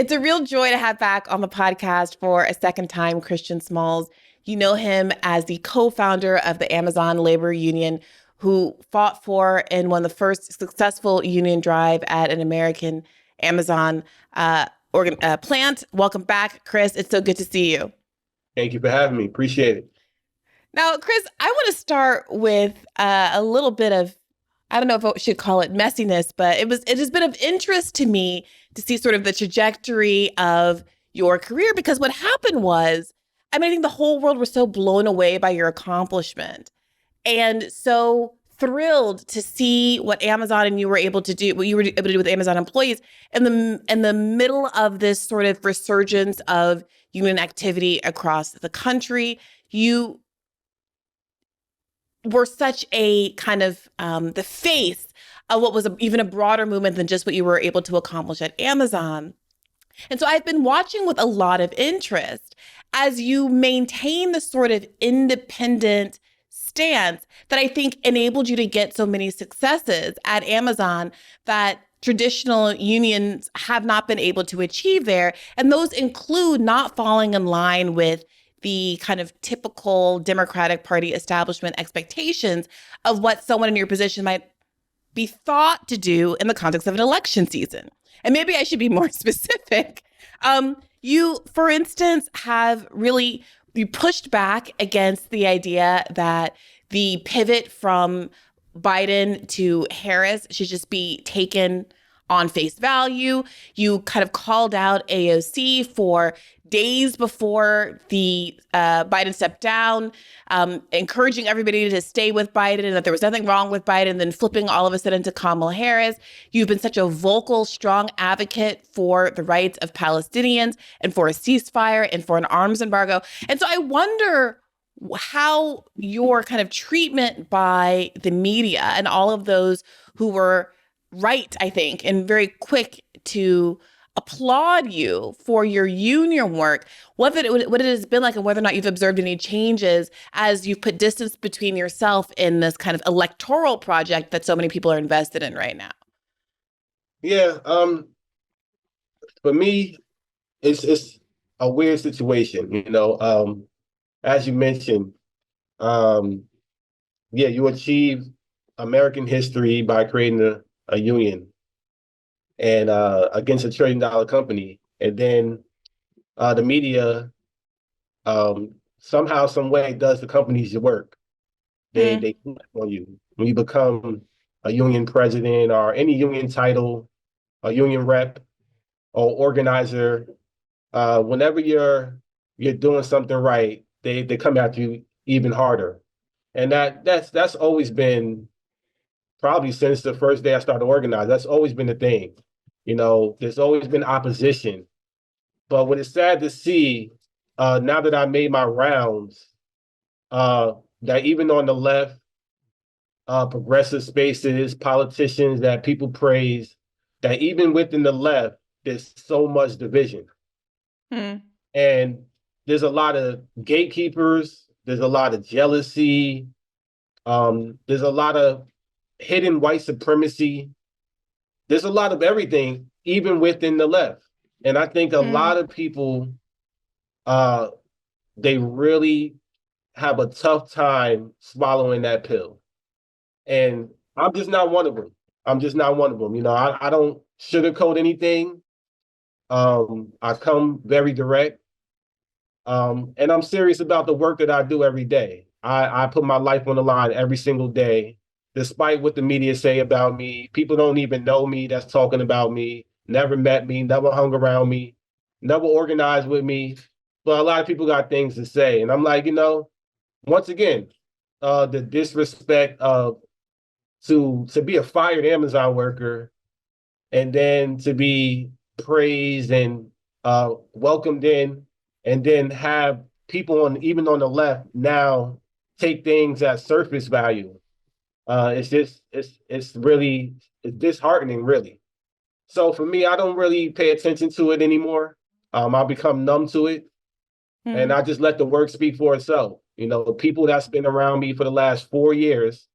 It's a real joy to have back on the podcast for a second time Christian Smalls. You know him as the co-founder of the Amazon Labor Union, who fought for and won the first successful union drive at an American Amazon plant. Welcome back, Chris. It's so good to see you. Thank you for having me. Appreciate it. Now, Chris, I want to start with a little bit of, I don't know if I should call it messiness, but it has been of interest to me to see sort of the trajectory of your career, because what happened was, I think the whole world was so blown away by your accomplishment and so thrilled to see what Amazon and you were able to do, what you were able to do with Amazon employees in the middle of this sort of resurgence of union activity across the country. You were such a kind of the face of what was even a broader movement than just what you were able to accomplish at Amazon. And so I've been watching with a lot of interest as you maintain the sort of independent stance that I think enabled you to get so many successes at Amazon that traditional unions have not been able to achieve there. And those include not falling in line with the kind of typical Democratic Party establishment expectations of what someone in your position might be thought to do in the context of an election season. And maybe I should be more specific. You, for instance, you pushed back against the idea that the pivot from Biden to Harris should just be taken on face value. You kind of called out AOC for days before the Biden stepped down, encouraging everybody to stay with Biden and that there was nothing wrong with Biden, then flipping all of a sudden to Kamala Harris. You've been such a vocal, strong advocate for the rights of Palestinians and for a ceasefire and for an arms embargo. And so I wonder how your kind of treatment by the media and all of those who were right, I think, and very quick to applaud you for your union work, what it has been like and whether or not you've observed any changes as you've put distance between yourself in this kind of electoral project that so many people are invested in right now. Yeah, for me, it's a weird situation, as you mentioned, you achieve American history by creating a union and against $1 trillion company. And then the media somehow, some way does the company's work. They click on you. When you become a union president or any union title, a union rep or organizer, whenever you're doing something right, they come after you even harder. And that's always been, probably since the first day I started organizing, that's always been the thing. There's always been opposition. But what is sad to see, now that I made my rounds, that even on the left, progressive spaces, politicians that people praise, that even within the left, there's so much division. And there's a lot of gatekeepers, there's a lot of jealousy, there's a lot of hidden white supremacy. There's a lot of everything, even within the left. And I think a lot of people, they really have a tough time swallowing that pill. And I'm just not one of them. I'm just not one of them. I don't sugarcoat anything. I come very direct. And I'm serious about the work that I do every day. I put my life on the line every single day. Despite what the media say about me, people don't even know me that's talking about me, never met me, never hung around me, never organized with me. But a lot of people got things to say. And I'm like, once again, the disrespect of to be a fired Amazon worker and then to be praised and welcomed in, and then have people even on the left now take things at surface value. It's really disheartening, really. So for me, I don't really pay attention to it anymore. I become numb to it, and I just let the work speak for itself. The people that's been around me for the last 4 years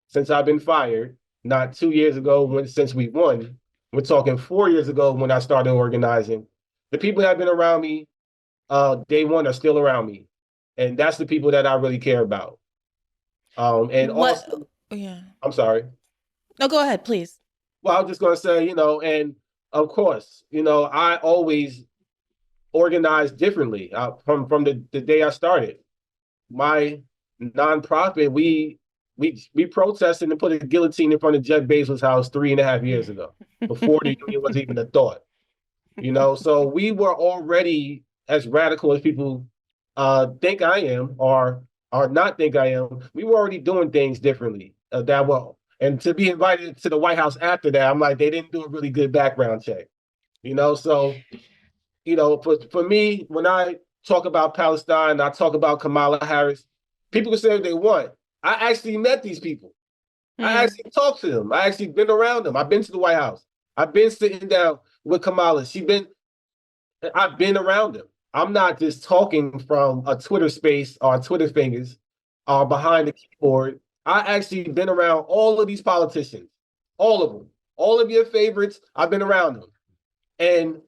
since I've been fired, not 2 years ago since we won. We're talking 4 years ago when I started organizing. The people that have been around me day one are still around me. And that's the people that I really care about. And What? also, Yeah. I'm sorry. No, go ahead, please. Well, I was just going to say, and of course, I always organize differently from the day I started. My nonprofit, we protested and put a guillotine in front of Jeff Bezos' house 3.5 years ago, before the union was even a thought. So we were already as radical as people think I am, or not think I am. We were already doing things differently that well. And to be invited to the White House after that, I'm like, they didn't do a really good background check. So for me, when I talk about Palestine, I talk about Kamala Harris, people can say what they want. I actually met these people. I Mm, actually talked to them. I actually been around them. I've been to the White House. I've been sitting down with Kamala. I've been around them. I'm not just talking from a Twitter space or Twitter fingers or behind the keyboard. I actually been around all of these politicians, all of them, all of your favorites. I've been around them. And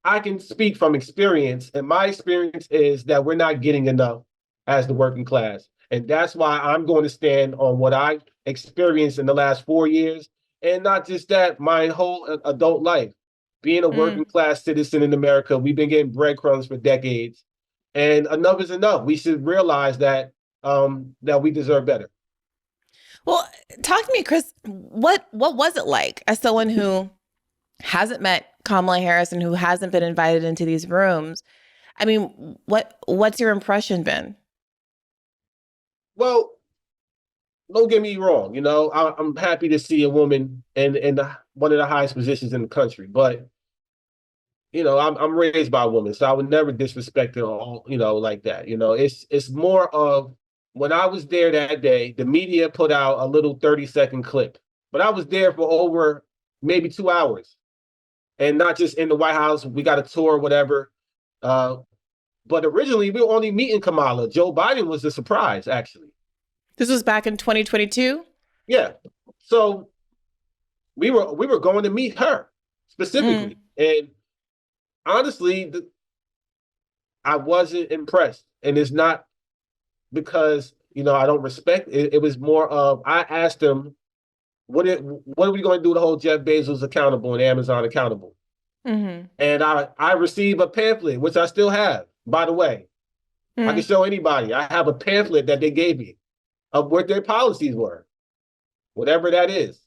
I can speak from experience, and my experience is that we're not getting enough as the working class. And that's why I'm going to stand on what I experienced in the last 4 years, and not just that, my whole adult life. Being a working mm. class citizen in America, we've been getting breadcrumbs for decades, and enough is enough. We should realize that we deserve better. Well, talk to me, Chris. What was it like as someone who hasn't met Kamala Harris and who hasn't been invited into these rooms? I mean, what's your impression been? Well, don't get me wrong. I'm happy to see a woman in one of the highest positions in the country, but I'm raised by a woman, so I would never disrespect her, like that. It's more of when I was there that day, the media put out a little 30-second clip, but I was there for over maybe 2 hours, and not just in the White House. We got a tour, whatever. Uh, but originally, we were only meeting Kamala. Joe Biden was the surprise, actually. This was back in 2022. Yeah. So we were going to meet her Mm, specifically, and honestly, I wasn't impressed, and it's not because I don't respect it. It was more of I asked them what are we going to do to hold Jeff Bezos accountable and Amazon accountable, mm-hmm, and I received a pamphlet which I still have. By the way, I can mm, show anybody. I have a pamphlet that they gave me of what their policies were, whatever that is.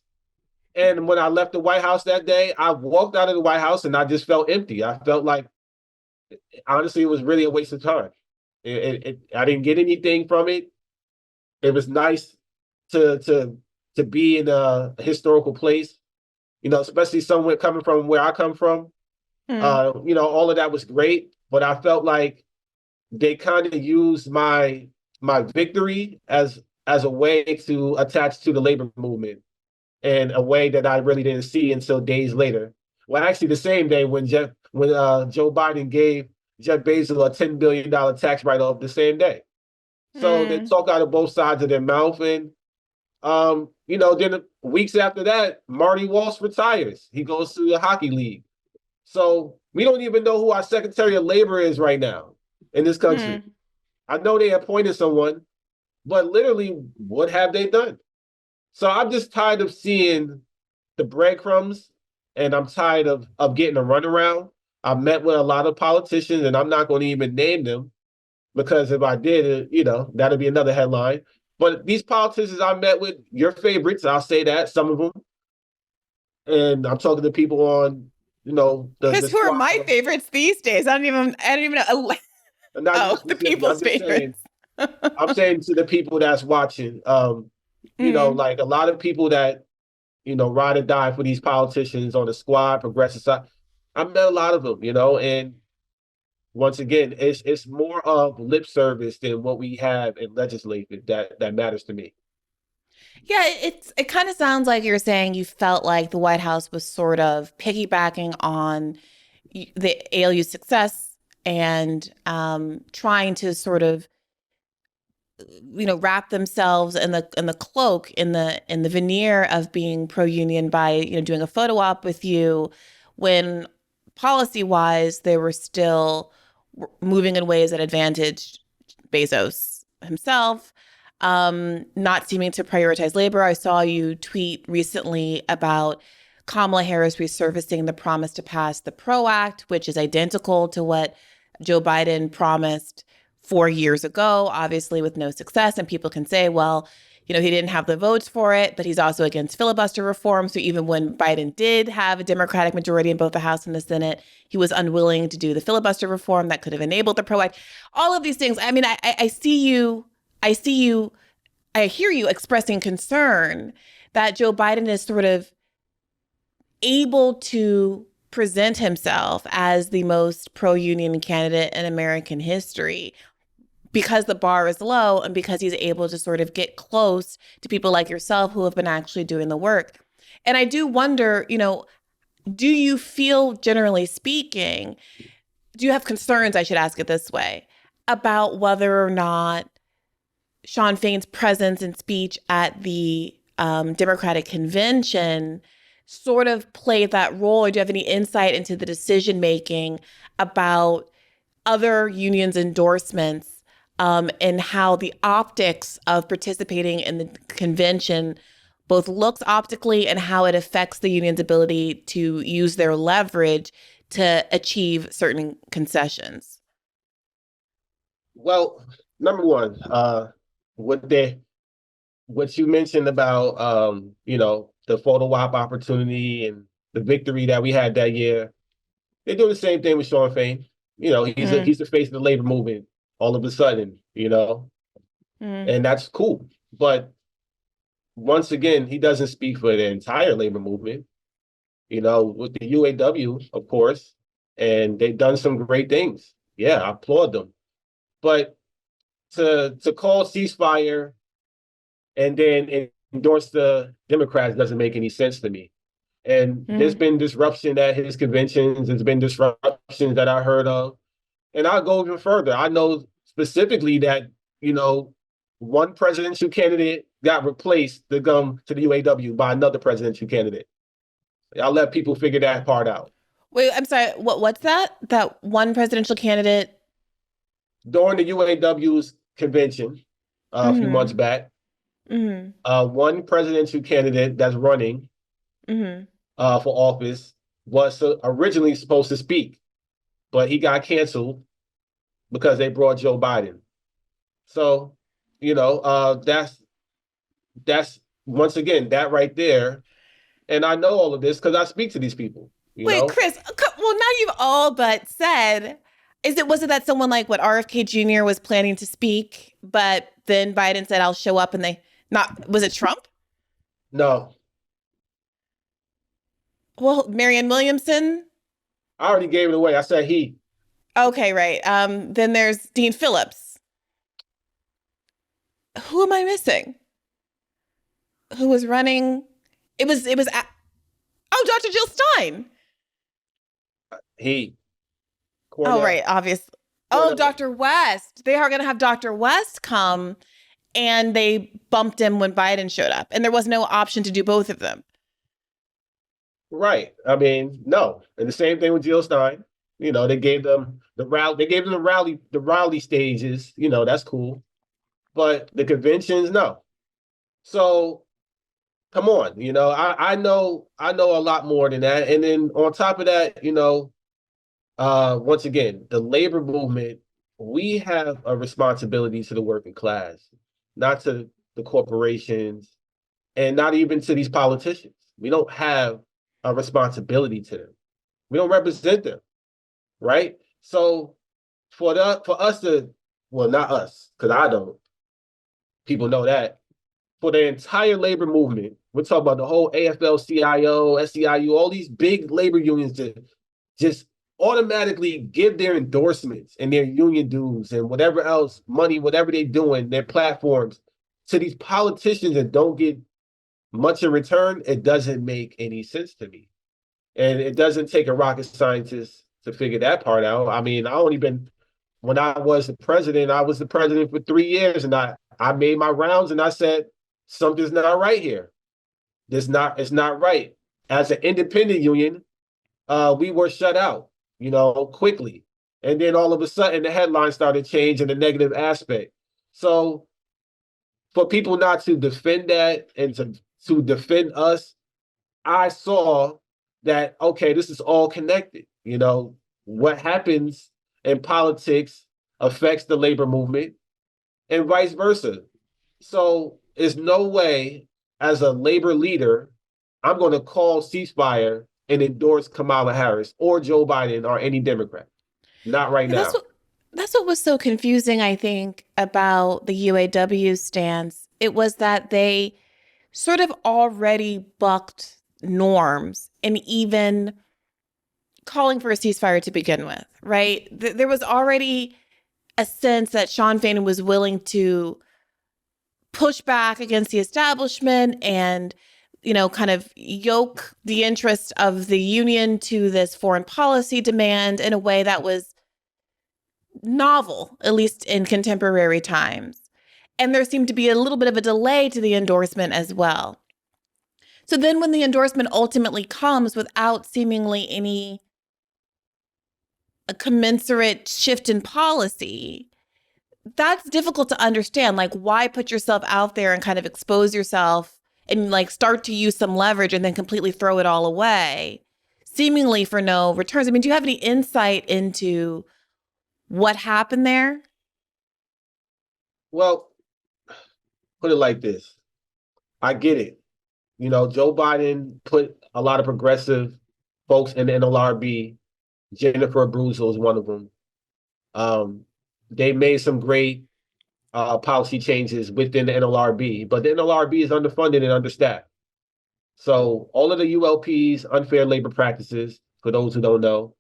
And when I left the White House that day, I walked out of the White House and I just felt empty. I felt like, honestly, it was really a waste of time. I didn't get anything from it. It was nice to to to be in a historical place, especially somewhere coming from where I come from. mm, All of that was great, but I felt like they kind of used my victory as a way to attach to the labor movement in a way that I really didn't see until days later. Well, actually, the same day when Joe Biden gave Jeff Bezos a $10 billion tax write-off the same day. So they mm, talk out of both sides of their mouth, and then weeks after that, Marty Walsh retires. He goes to the hockey league. So we don't even know who our Secretary of Labor is right now in this country. mm. I know they appointed someone, but literally, what have they done? So I'm just tired of seeing the breadcrumbs, and I'm tired of getting a runaround. I've met with a lot of politicians, and I'm not going to even name them because if I did, that'd be another headline. But these politicians I met with, your favorites, I'll say that, some of them, and I'm talking to people on, the Chris, who are squad. my favorites these days? I don't even know. And not you Oh, the specifically. I'm people's just saying, favorites. I'm saying to the people that's watching, Mm. like a lot of people that ride or die for these politicians on the squad, progressive side. I met a lot of them, and once again, it's more of lip service than what we have in legislative that matters to me. Yeah, it kind of sounds like you're saying you felt like the White House was sort of piggybacking on the ALU's success and trying to sort of wrap themselves in the cloak in the veneer of being pro union by doing a photo op with you when policy-wise, they were still moving in ways that advantaged Bezos himself, not seeming to prioritize labor. I saw you tweet recently about Kamala Harris resurfacing the promise to pass the PRO Act, which is identical to what Joe Biden promised 4 years ago, obviously with no success. And people can say, well, he didn't have the votes for it, but he's also against filibuster reform. So even when Biden did have a Democratic majority in both the House and the Senate, he was unwilling to do the filibuster reform that could have enabled the PRO Act. All of these things. I mean, I see you, I hear you expressing concern that Joe Biden is sort of able to present himself as the most pro-union candidate in American history because the bar is low and because he's able to sort of get close to people like yourself who have been actually doing the work. And I do wonder, do you feel, generally speaking, do you have concerns, I should ask it this way, about whether or not Shawn Fain's presence and speech at the Democratic convention sort of played that role? Or do you have any insight into the decision-making about other unions' endorsements and how the optics of participating in the convention both looks optically and how it affects the union's ability to use their leverage to achieve certain concessions? Well, number one, what you mentioned about the photo op opportunity and the victory that we had that year, they're doing the same thing with Shawn Fain. He's the face of the labor movement all of a sudden, and that's cool. But once again, he doesn't speak for the entire labor movement, with the UAW, of course, and they've done some great things. Yeah, I applaud them. But to call ceasefire and then endorse the Democrats doesn't make any sense to me. And there's been disruption at his conventions. There's been disruptions that I heard of. And I'll go even further. I know specifically that, one presidential candidate got replaced to come to the UAW by another presidential candidate. I'll let people figure that part out. Wait, I'm sorry. What's that? That one presidential candidate? During the UAW's convention a few months back, one presidential candidate that's running for office was originally supposed to speak, but he got canceled because they brought Joe Biden. So, that's once again, that right there. And I know all of this because I speak to these people, Wait, Chris, well, now you've all but said, was it that someone like RFK Jr. was planning to speak, but then Biden said, I'll show up, and was it Trump? No. Well, Marianne Williamson? I already gave it away. I said he. Okay, right. Then there's Dean Phillips. Who am I missing? Who was running? It was Dr. Jill Stein. He. Cornell. Oh, right, obviously. Cornell. Oh, Dr. West. They are going to have Dr. West come, and they bumped him when Biden showed up, and there was no option to do both of them. Right. I mean, no. And the same thing with Jill Stein. They gave them the rally stages. That's cool. But the conventions, no. So come on, I know a lot more than that. And then on top of that, once again, the labor movement, we have a responsibility to the working class, not to the corporations and not even to these politicians. We don't have a responsibility to them. We don't represent them, right? So for us to, well, not us, because I don't, people know that, for the entire labor movement, we're talking about the whole AFL-CIO, SEIU, all these big labor unions to just automatically give their endorsements and their union dues and whatever else, money, whatever they're doing, their platforms to these politicians that don't get much in return, it doesn't make any sense to me. And it doesn't take a rocket scientist to figure that part out. I mean, when I was the president for 3 years, and I made my rounds and I said, something's not right here. It's not right. As an independent union, we were shut out, quickly. And then all of a sudden the headlines started changing the negative aspect. So for people not to defend that and to defend us, I saw that, okay, this is all connected. What happens in politics affects the labor movement and vice versa. So there's no way as a labor leader, I'm going to call ceasefire and endorse Kamala Harris or Joe Biden or any Democrat. Not right Yeah, now. that's what was so confusing, I think, about the UAW stance. It was that they sort of already bucked norms and even calling for a ceasefire to begin with, right? There was already a sense that Sean Fain was willing to push back against the establishment and kind of yoke the interest of the union to this foreign policy demand in a way that was novel, at least in contemporary times. And there seemed to be a little bit of a delay to the endorsement as well. So then when the endorsement ultimately comes without seemingly any a commensurate shift in policy, that's difficult to understand. Like, why put yourself out there and kind of expose yourself and like start to use some leverage and then completely throw it all away, seemingly for no returns? I mean, do you have any insight into what happened there? Well, put it like this. I get it. Joe Biden put a lot of progressive folks in the NLRB. Jennifer Abruzzo is one of them. They made some great policy changes within the NLRB, but the NLRB is underfunded and understaffed. So all of the ULPs, unfair labor practices, for those who don't know,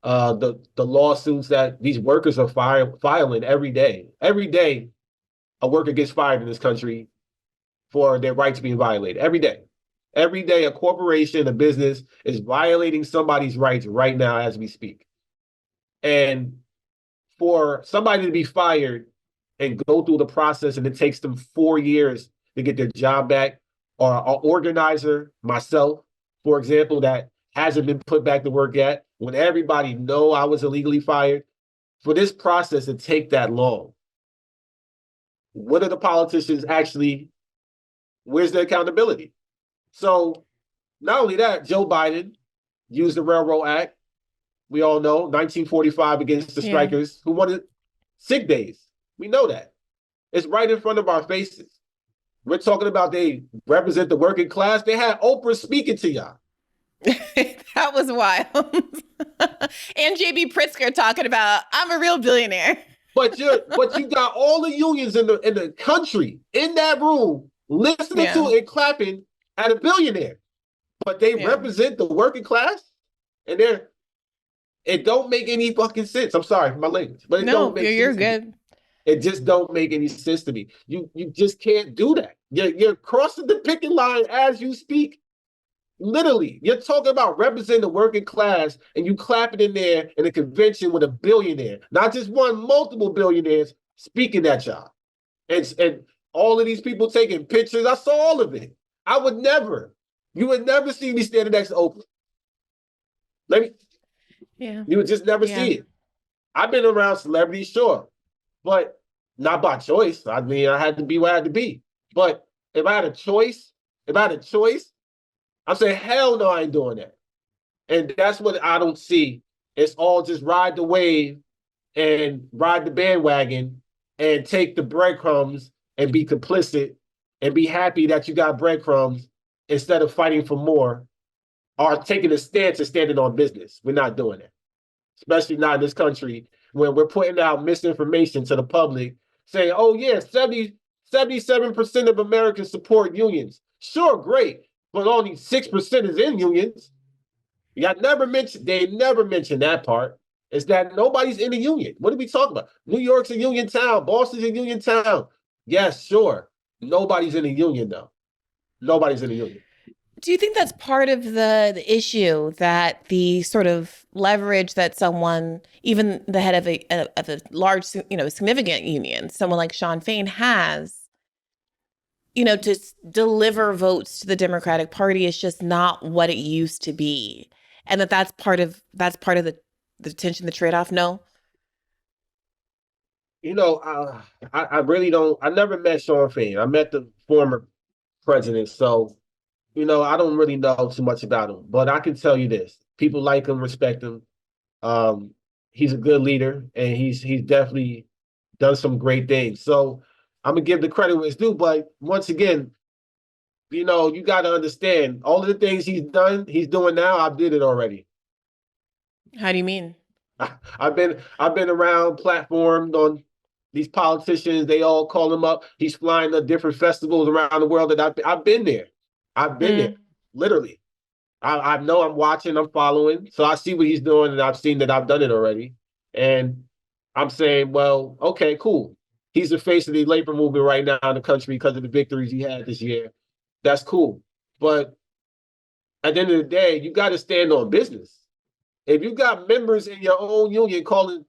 the lawsuits that these workers are filing every day. Every day, a worker gets fired in this country for their rights being violated. Every day. Every day, a corporation, a business is violating somebody's rights right now as we speak. And for somebody to be fired and go through the process and it takes them 4 years to get their job back, or an organizer, myself, for example, that hasn't been put back to work yet, when everybody know I was illegally fired, for this process to take that long, what are the politicians actually, where's the accountability? So not only that, Joe Biden used the Railroad Act. We all know 1945 against the strikers who wanted sick days. We know that. It's right in front of our faces. We're talking about they represent the working class. They had Oprah speaking to y'all. That was wild. And JB Pritzker talking about, I'm a real billionaire. But you got all the unions in the country in that room listening to and clapping at a billionaire. But they represent the working class, and it don't make any fucking sense. I'm sorry for my language, but it don't make sense. You're good. It just don't make any sense to me. You just can't do that. You're crossing the picket line as you speak. Literally, you're talking about representing the working class, and you clapping in there in a convention with a billionaire, not just one, multiple billionaires speaking at y'all, and all of these people taking pictures. I saw all of it. You would never see me standing next to Oprah. You would just never see it. I've been around celebrities, sure, but not by choice. I mean, I had to be where I had to be. But if I had a choice, I'm saying, hell no, I ain't doing that. And that's what I don't see. It's all just ride the wave and ride the bandwagon and take the breadcrumbs and be complicit and be happy that you got breadcrumbs instead of fighting for more or taking a stance and standing on business. We're not doing that, especially not in this country when we're putting out misinformation to the public saying, oh, yeah, 77% of Americans support unions. Sure, great, but only 6% is in unions. They never mentioned that part. Is that nobody's in a union. What are we talking about? New York's a union town. Boston's a union town. Yes, sure. Nobody's in a union, though. Nobody's in a union. Do you think that's part of the issue, that the sort of leverage that someone, even the head of a large, significant union, someone like Sean Fain has, to deliver votes to the Democratic Party is just not what it used to be. and that's part of the tension, the trade-off? No. You know, I really don't. I never met Sean Fain. I met the former president, so I don't really know too much about him. But I can tell you this: people like him, respect him. Um, he's a good leader, and he's definitely done some great things. So I'm gonna give the credit where it's due. But once again, you got to understand all of the things he's doing now. I did it already. How do you mean? I've been around platformed on these politicians. They all call him up. He's flying to different festivals around the world. That I've been there. I've been there, Mm, literally. I know I'm watching, I'm following, so I see what he's doing, and I've seen that I've done it already. And I'm saying, well, okay, cool. He's the face of the labor movement right now in the country because of the victories he had this year. That's cool. But at the end of the day, you got to stand on business. If you got members in your own union calling,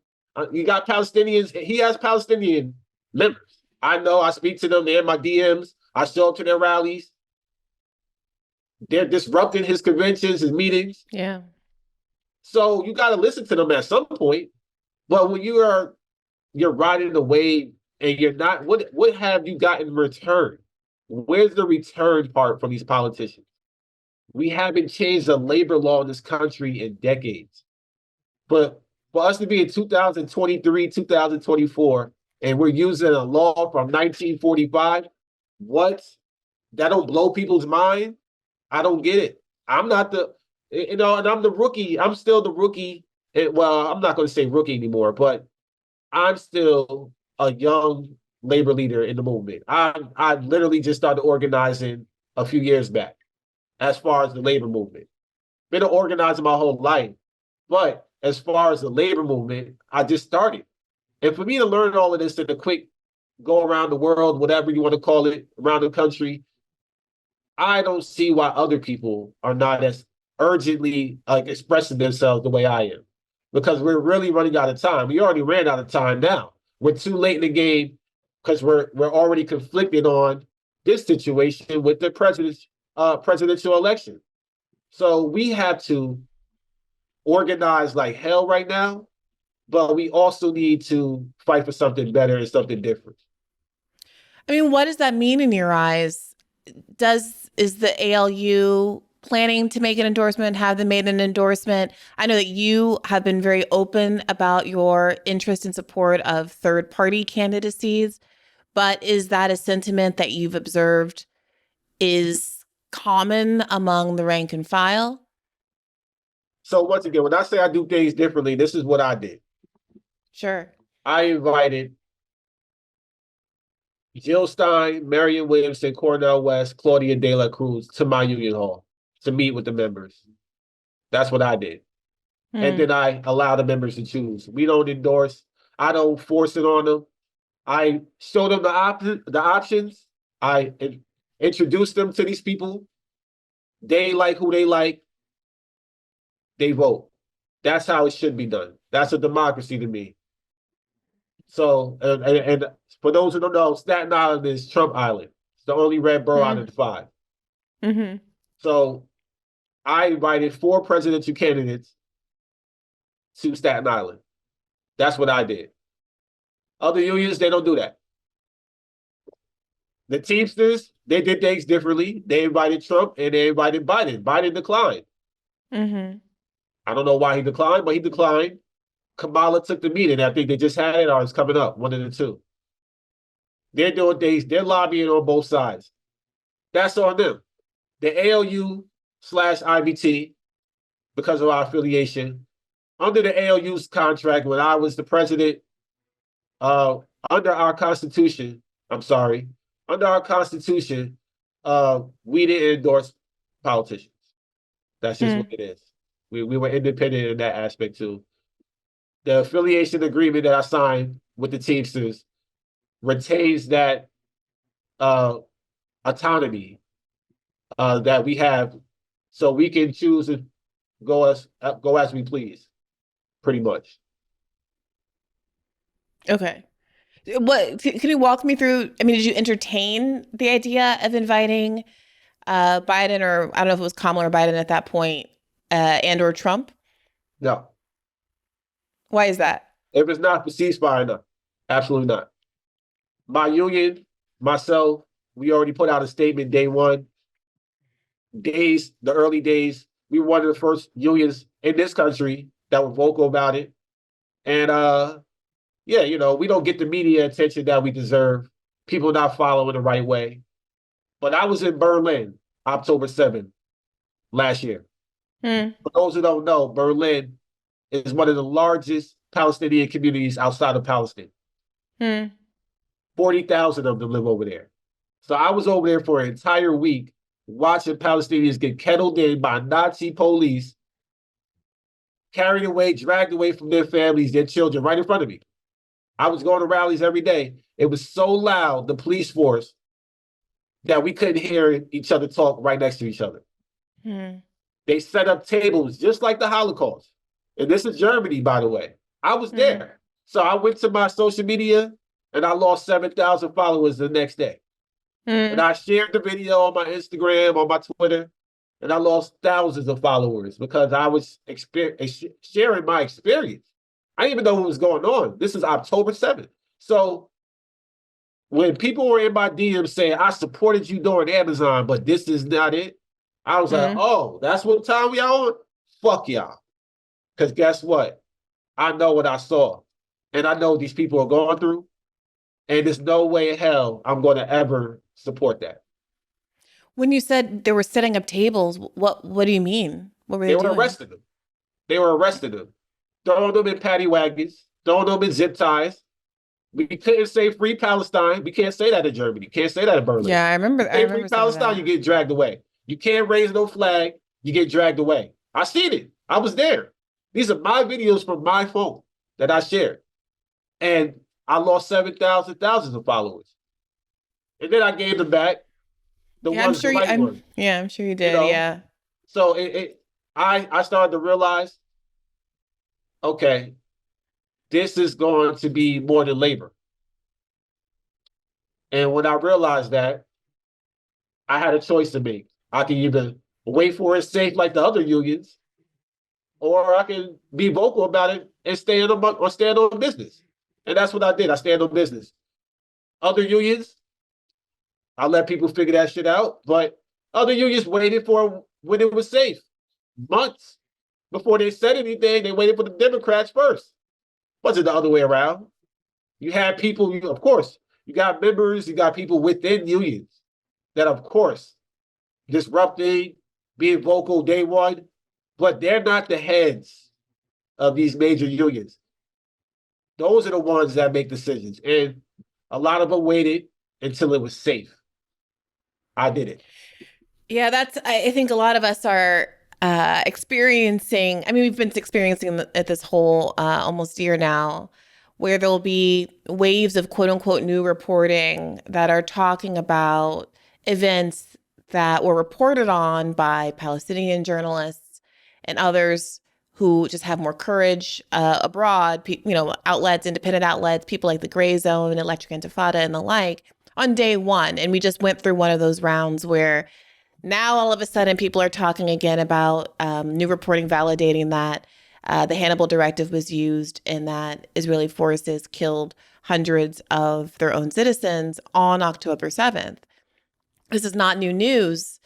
you got Palestinians, he has Palestinian members. I know, I speak to them, they're in my DMs, I show up to their rallies. They're disrupting his conventions, his meetings. yeah. So you got to listen to them at some point. But when you're riding the wave and you're not, what have you got in return? Where's the return part from these politicians? We haven't changed the labor law in this country in decades. But for us to be in 2023, 2024, and we're using a law from 1945, what? That don't blow people's mind? I don't get it. I'm not and I'm the rookie. I'm still the rookie. Well, I'm not going to say rookie anymore, but I'm still a young labor leader in the movement. I literally just started organizing a few years back as far as the labor movement. Been organizing my whole life, but as far as the labor movement, I just started. And for me to learn all of this in a quick go around the world, whatever you want to call it, around the country, I don't see why other people are not as urgently expressing themselves the way I am, because we're really running out of time. We already ran out of time now. We're too late in the game because we're already conflicted on this situation with the presidential election. So we have to organize like hell right now, but we also need to fight for something better and something different. I mean, what does that mean in your eyes? Is the ALU planning to make an endorsement? Have they made an endorsement? I know that you have been very open about your interest and support of third party candidacies, but is that a sentiment that you've observed is common among the rank and file? So once again, when I say I do things differently, this is what I did. Sure. I invited Jill Stein, Marion Williamson, Cornell West, Claudia De La Cruz to my union hall to meet with the members. That's what I did. And Hmm. then I allow the members to choose. We don't endorse. I don't force it on them. I show them the options. I introduce them to these people. They like who they like. They vote. That's how it should be done. That's a democracy to me. So, and for those who don't know, Staten Island is Trump Island. It's the only red borough out Hmm. of the five. Hmm. So I invited 4 presidential candidates to Staten Island. That's what I did. Other unions, they don't do that. The Teamsters, they did things differently. They invited Trump and they invited Biden. Biden declined. Hmm. I don't know why he declined, but he declined. Kamala took the meeting. I think they just had it or it's coming up, one of the two. They're doing things, they're lobbying on both sides. That's on them. The ALU/IBT, because of our affiliation, under the ALU's contract, when I was the president, uh, under our constitution, I'm sorry, under our constitution, we didn't endorse politicians. That's just what Hmm. it is. We were independent in that aspect too. The affiliation agreement that I signed with the Teamsters retains that uh, autonomy that we have, so we can choose to go as we please, pretty much. Okay. Can you walk me through? I mean, did you entertain the idea of inviting Biden, or I don't know if it was Kamala or Biden at that point, and or Trump? No. Why is that? If it's not for ceasefire, no. Absolutely not. My union, myself, we already put out a statement day one. The early days, we were one of the first unions in this country that were vocal about it. And yeah, we don't get the media attention that we deserve. People not following the right way. But I was in Berlin October 7th last year. Hmm. For those who don't know, Berlin is one of the largest Palestinian communities outside of Palestine. Hmm. 40,000 of them live over there. So I was over there for an entire week watching Palestinians get kettled in by Nazi police, carried away, dragged away from their families, their children, right in front of me. I was going to rallies every day. It was so loud, the police force, that we couldn't hear each other talk right next to each other. Hmm. They set up tables just like the Holocaust. And this is Germany, by the way. I was Hmm. there. So I went to my social media and I lost 7,000 followers the next day. And Hmm. I shared the video on my Instagram, on my Twitter, and I lost thousands of followers because I was sharing my experience. I didn't even know what was going on. This is October 7th. So when people were in my DM saying, I supported you during Amazon, but this is not it, I was like, Hmm. oh, that's what time we on? Fuck y'all. Because guess what? I know what I saw. And I know what these people are going through. And there's no way in hell I'm going to ever support that. When you said they were setting up tables, what do you mean? What were they They were doing? arresting them. They were arresting them, throwing them in paddy wagons, throwing them in zip ties. We couldn't say free Palestine. We can't say that in Germany. Can't say that in Berlin. Yeah, I remember. You I say free remember some of Palestine, you that. get dragged away. You can't raise no flag, you get dragged away. I seen it. I was there. These are my videos from my phone that I shared. And I lost 7,000 thousands of followers. And then I gave them back the Yeah, I'm ones, the sure you. right ones, I'm sure you you did. know. Yeah. So I started to realize, okay, this is going to be more than labor. And when I realized that, I had a choice to make. I can either wait for it safe like the other unions, or I can be vocal about it and stand on business. And that's what I did. I stand on business. Other unions, I let people figure that shit out. But other unions waited for when it was safe. Months before they said anything, they waited for the Democrats first. Was it the other way around? You had people, of course, you got members, you got people within unions that, of course, disrupting, being vocal day one, but they're not the heads of these major unions. Those are the ones that make decisions. And a lot of them waited until it was safe. I did it. Yeah, I think a lot of us are experiencing, I mean, we've been experiencing it this whole almost year now, where there'll be waves of quote unquote new reporting that are talking about events that were reported on by Palestinian journalists and others who just have more courage abroad, outlets, independent outlets, people like the Gray Zone, Electric Intifada, and the like on day one. And we just went through one of those rounds where now, all of a sudden, people are talking again about new reporting validating that the Hannibal Directive was used and that Israeli forces killed hundreds of their own citizens on October 7th. This is not new news.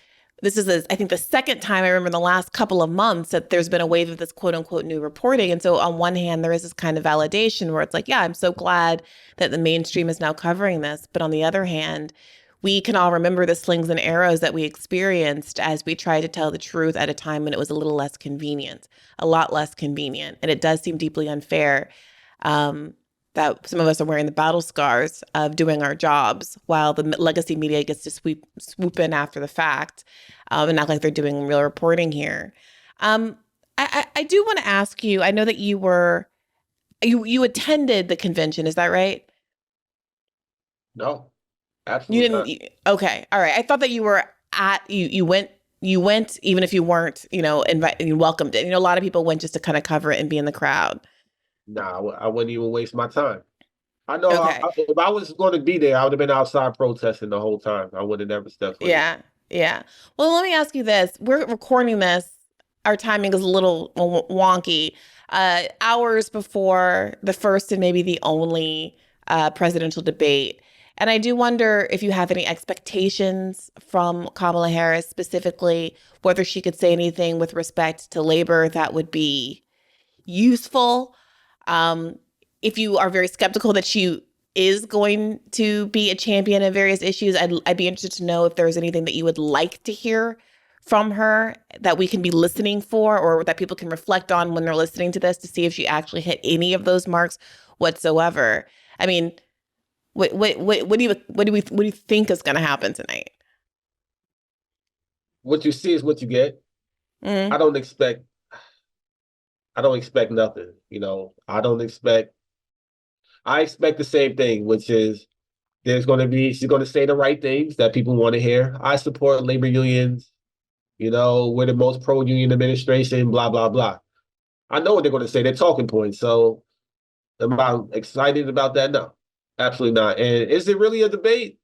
This is, I think, the second time I remember in the last couple of months that there's been a wave of this quote unquote new reporting. And so, on one hand, there is this kind of validation where it's like, yeah, I'm so glad that the mainstream is now covering this. But on the other hand, we can all remember the slings and arrows that we experienced as we tried to tell the truth at a time when it was a little less convenient, a lot less convenient. And it does seem deeply unfair that some of us are wearing the battle scars of doing our jobs while the legacy media gets to swoop in after the fact and act like they're doing real reporting here. Um, I do want to ask you, I know that you attended the convention, is that right? No, You absolutely didn't. not. Okay. All right. I thought that you were you went even if you weren't, you welcomed it. A lot of people went just to kind of cover it and be in the crowd. Nah, I wouldn't even waste my time. I know Okay. if I was going to be there, I would have been outside protesting the whole time. I would have never stepped foot in. Yeah. Yeah. Well, let me ask you this. We're recording this. our timing is a little wonky. Hours before the first and maybe the only presidential debate. And I do wonder if you have any expectations from Kamala Harris, specifically whether she could say anything with respect to labor that would be useful. Um, if you are very skeptical that she is going to be a champion of various issues, I'd be interested to know if there's anything that you would like to hear from her that we can be listening for, or that people can reflect on when they're listening to this to see if she actually hit any of those marks whatsoever. I mean, what do you think is going to happen tonight? What you see is what you get. I Mm, don't expect I don't expect nothing. I expect the same thing, which is she's going to say the right things that people want to hear. I support labor unions. We're the most pro-union administration, blah, blah, blah. I know what they're going to say. They're talking points. So am I excited about that? No, absolutely not. And is it really a debate?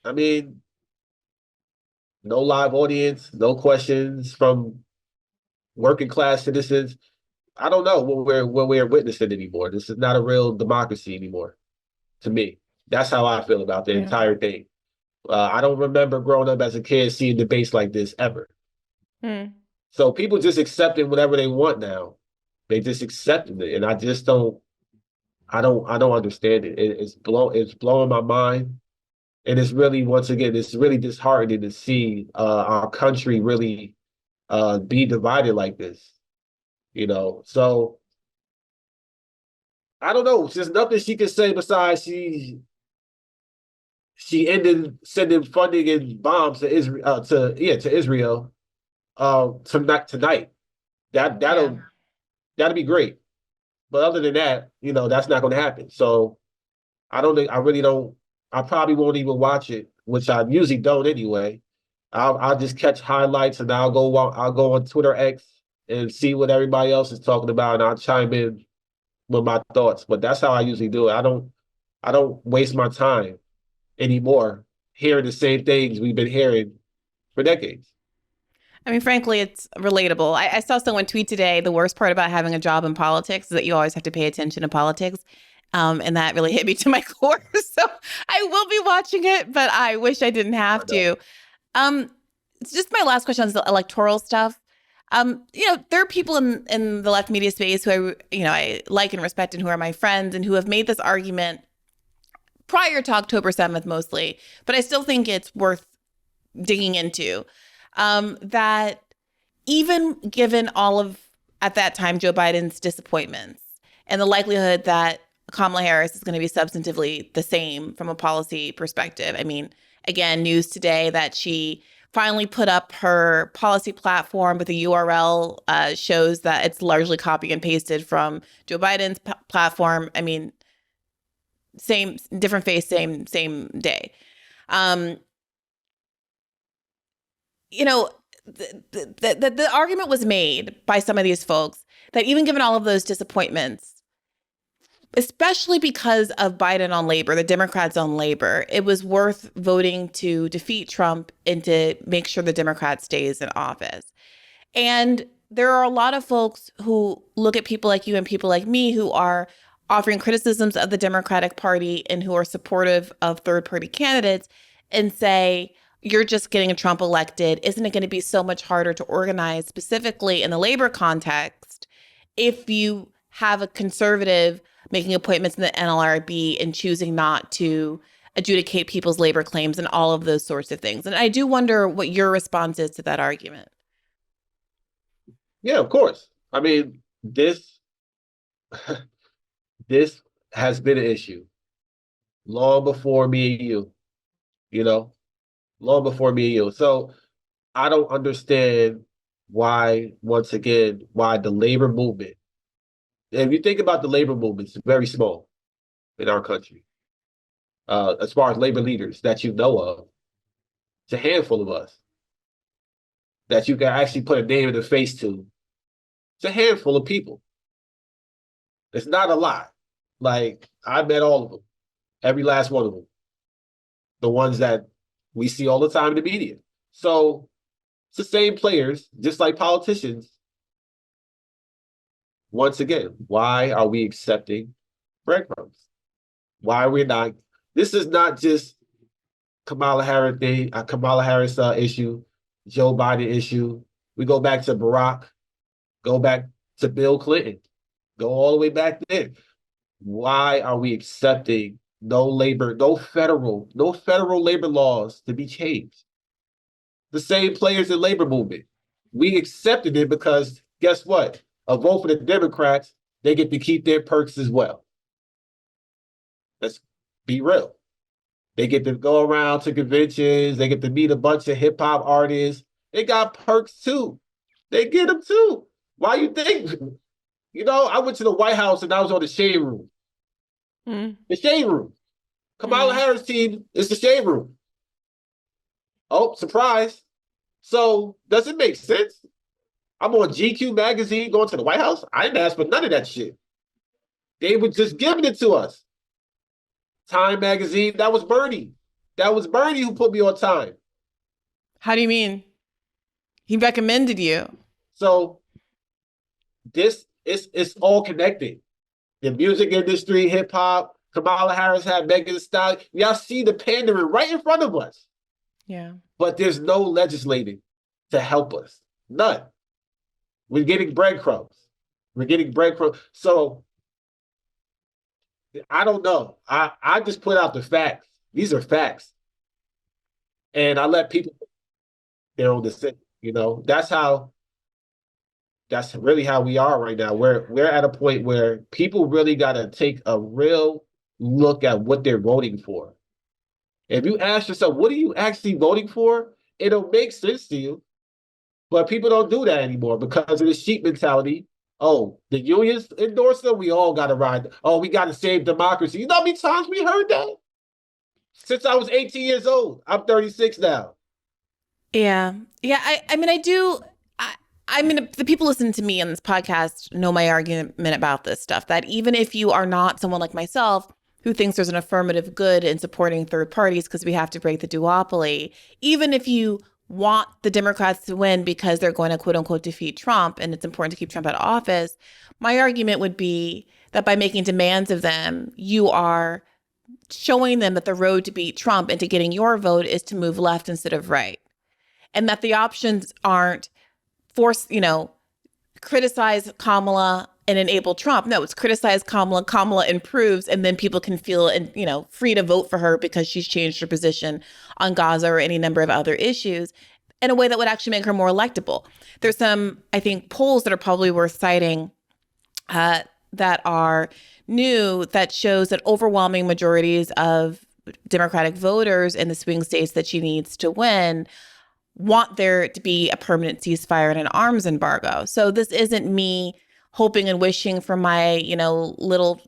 I mean, no live audience, no questions from working class citizens. I don't know what we're witnessing anymore. This is not a real democracy anymore to me. That's how I feel about the yeah. entire thing. I don't remember growing up as a kid seeing debates like this ever. Mm. So people just accepting whatever they want now. They just accepting it, and I just don't. I don't understand it. It's blowing my mind, and it's really once again it's really disheartening to see our country really be divided like this. So I don't know. There's nothing she can say besides she ended sending funding and bombs to Israel to Israel tonight. Yeah. That'll be great. But other than that, that's not going to happen. So I don't think I really don't. I probably won't even watch it, which I usually don't anyway. I'll just catch highlights and I'll go on Twitter X and see what everybody else is talking about, and I'll chime in with my thoughts. But that's how I usually do it. I don't waste my time anymore hearing the same things we've been hearing for decades. I mean, frankly, it's relatable. I saw someone tweet today, the worst part about having a job in politics is that you always have to pay attention to politics. And that really hit me to my core. So I will be watching it, but I wish I didn't I have know. to. It's just my last question on the electoral stuff. There are people in the left media space who I like and respect and who are my friends and who have made this argument prior to October 7th mostly, but I still think it's worth digging into. That even given all of, at that time, Joe Biden's disappointments and the likelihood that Kamala Harris is going to be substantively the same from a policy perspective. I mean, again, news today that she finally put up her policy platform, but the URL shows that it's largely copy and pasted from Joe Biden's platform. I mean, same, different face, same day. Um, you know, the argument was made by some of these folks that even given all of those disappointments, especially because of Biden on labor, the Democrats on labor, it was worth voting to defeat Trump and to make sure the Democrat stays in office. And there are a lot of folks who look at people like you and people like me who are offering criticisms of the Democratic Party and who are supportive of third party candidates and say, you're just getting a Trump elected. Isn't it going to be so much harder to organize, specifically in the labor context, if you have a conservative making appointments in the NLRB and choosing not to adjudicate people's labor claims and all of those sorts of things? And I do wonder what your response is to that argument. Yeah, of course. I mean, this has been an issue long before me and you know, long before me and you. So I don't understand once again, why the labor movement, if you think about the labor movement, it's very small in our country. As far as labor leaders that you know of, it's a handful of us that you can actually put a name and a face to. It's a handful of people. It's not a lot. Like, I met all of them, every last one of them, the ones that we see all the time in the media. So It's the same players, just like politicians. Once again, why are we accepting breadcrumbs? Why are we not? This is not just Kamala Harris issue, Joe Biden issue. We go back to Barack, go back to Bill Clinton, go all the way back there. Why are we accepting no federal labor laws to be changed? The same players in labor movement. We accepted it because guess what? A vote for the Democrats, they get to keep their perks as well. Let's be real. They get to go around to conventions. They get to meet a bunch of hip hop artists. They got perks too. They get them too. Why you think? I went to the White House and I was on the shade room. The shade room. Kamala Harris team is the shade room. Oh, surprise. So does it make sense? I'm on GQ magazine going to the White House. I didn't ask for none of that shit. They were just giving it to us. Time magazine, that was Bernie. That was Bernie who put me on Time. How do you mean? He recommended you. So this is all connected. The music industry, hip hop, Kamala Harris had Megan Thee Stallion. Y'all see the pandering right in front of us. Yeah. But there's no legislating to help us. None. We're getting breadcrumbs. So I don't know. I just put out the facts. These are facts. And I let people their own decision. That's really how we are right now. We're at a point where people really gotta take a real look at what they're voting for. If you ask yourself, what are you actually voting for? It'll make sense to you. But people don't do that anymore because of the sheep mentality. Oh, the unions endorse them, we all got to ride. Oh, we got to save democracy. You know how many times we heard that? Since I was 18 years old. I'm 36 now. Yeah. Yeah. I mean, I do. I mean, the people listening to me on this podcast know my argument about this stuff, that even if you are not someone like myself who thinks there's an affirmative good in supporting third parties because we have to break the duopoly, even if you want the Democrats to win because they're going to quote unquote defeat Trump and it's important to keep Trump out of office, my argument would be that by making demands of them, you are showing them that the road to beat Trump and to getting your vote is to move left instead of right. And that the options aren't criticize Kamala and enable Trump. No, it's criticize Kamala. Kamala improves, and then people can feel free to vote for her because she's changed her position on Gaza or any number of other issues in a way that would actually make her more electable. There's some, I think, polls that are probably worth citing that are new that shows that overwhelming majorities of Democratic voters in the swing states that she needs to win want there to be a permanent ceasefire and an arms embargo. So this isn't me hoping and wishing for my, little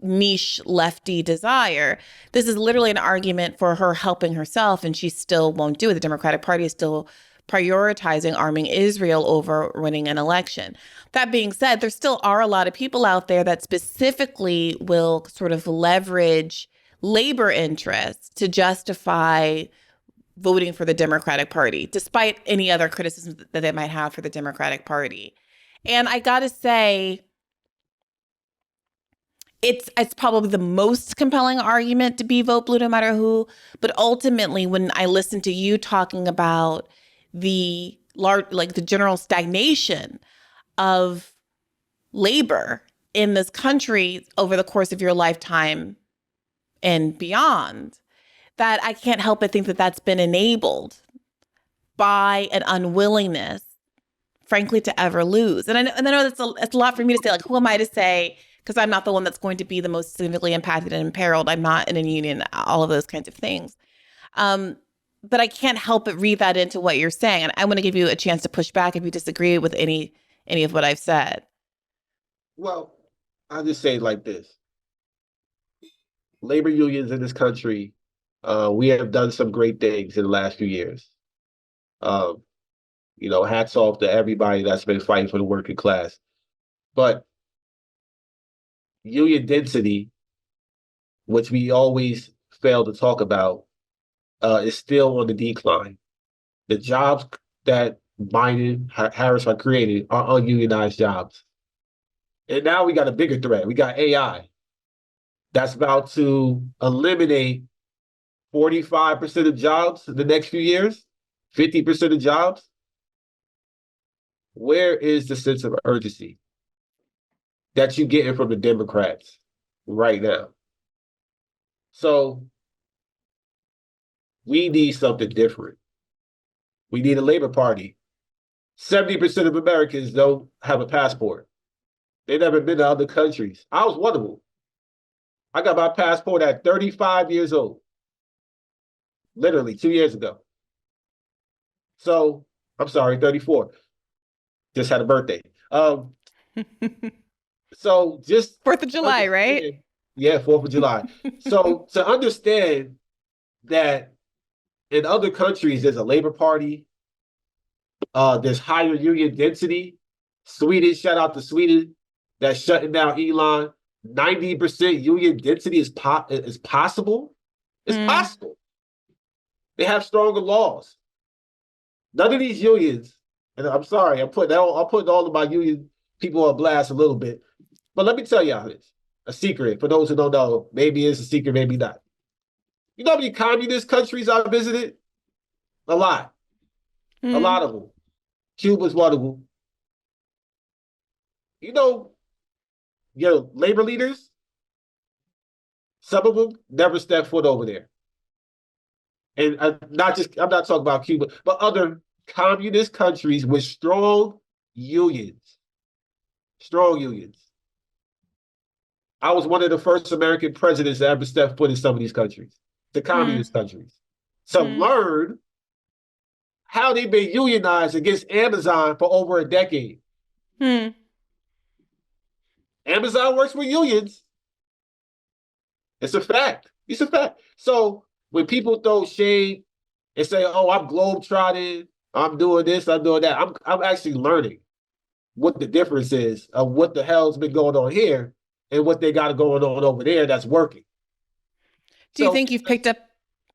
niche lefty desire. This is literally an argument for her helping herself, and she still won't do it. The Democratic Party is still prioritizing arming Israel over winning an election. That being said, there still are a lot of people out there that specifically will sort of leverage labor interests to justify voting for the Democratic Party, despite any other criticisms that they might have for the Democratic Party. And I got to say, it's probably the most compelling argument to be vote blue no matter who. But ultimately, when I listen to you talking about the general stagnation of labor in this country over the course of your lifetime and beyond, that I can't help but think that that's been enabled by an unwillingness, frankly, to ever lose. And I know that's a lot for me to say, like, who am I to say? Because I'm not the one that's going to be the most significantly impacted and imperiled. I'm not in a union, all of those kinds of things. But I can't help but read that into what you're saying. And I want to give you a chance to push back if you disagree with any of what I've said. Well, I'll just say it like this. Labor unions in this country, we have done some great things in the last few years. Hats off to everybody that's been fighting for the working class. But union density, which we always fail to talk about, is still on the decline. The jobs that Biden, Harris are creating are ununionized jobs. And now we got a bigger threat. We got AI that's about to eliminate 45% of jobs in the next few years, 50% of jobs. Where is the sense of urgency that you getting from the Democrats right now? So we need something different. We need a Labor Party. 70% of Americans don't have a passport. They've never been to other countries. I was one of them. I got my passport at 35 years old, literally 2 years ago. So I'm sorry, 34. Just had a birthday. So just 4th of July, right? understand, yeah, 4th of July. So to understand that in other countries, there's a Labor Party, there's higher union density. Sweden, shout out to Sweden, that's shutting down Elon. 90% union density is possible. It's possible. They have stronger laws. None of these unions, and I'm sorry, I'm putting all of my union people on blast a little bit. But let me tell y'all this. A secret. For those who don't know, maybe it's a secret, maybe not. You know how many communist countries I visited? A lot. A lot of them. Cuba's one of them. You know, your labor leaders, some of them never step foot over there. And I'm not talking about Cuba, but other communist countries with strong unions. Strong unions. I was one of the first American presidents to ever step foot in some of these countries, the communist countries, to learn how they've been unionized against Amazon for over a decade. Amazon works with unions. It's a fact. It's a fact. So when people throw shade and say, "Oh, I'm globetrotting, I'm doing this, I'm doing that," I'm actually learning what the difference is of what the hell's been going on here and what they got going on over there that's working. Do you think you've picked up?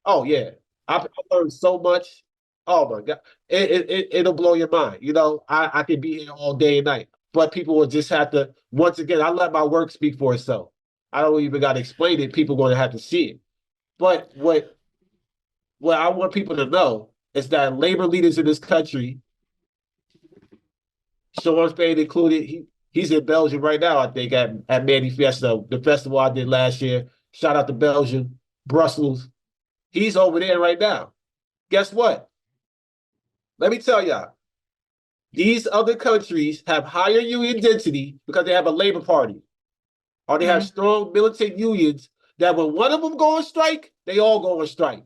Oh yeah, I've learned so much. Oh my God, it'll blow your mind. You know, I could be here all day and night, but people will just have to. Once again, I let my work speak for itself. I don't even got to explain it. People going to have to see it. But what I want people to know is that labor leaders in this country, Sean Spain included, he's in Belgium right now, I think, at Manifesto, the festival I did last year. Shout out to Belgium, Brussels. He's over there right now. Guess what? Let me tell y'all, these other countries have higher union density because they have a labor party, or they have strong militant unions that when one of them go on strike, they all go on strike.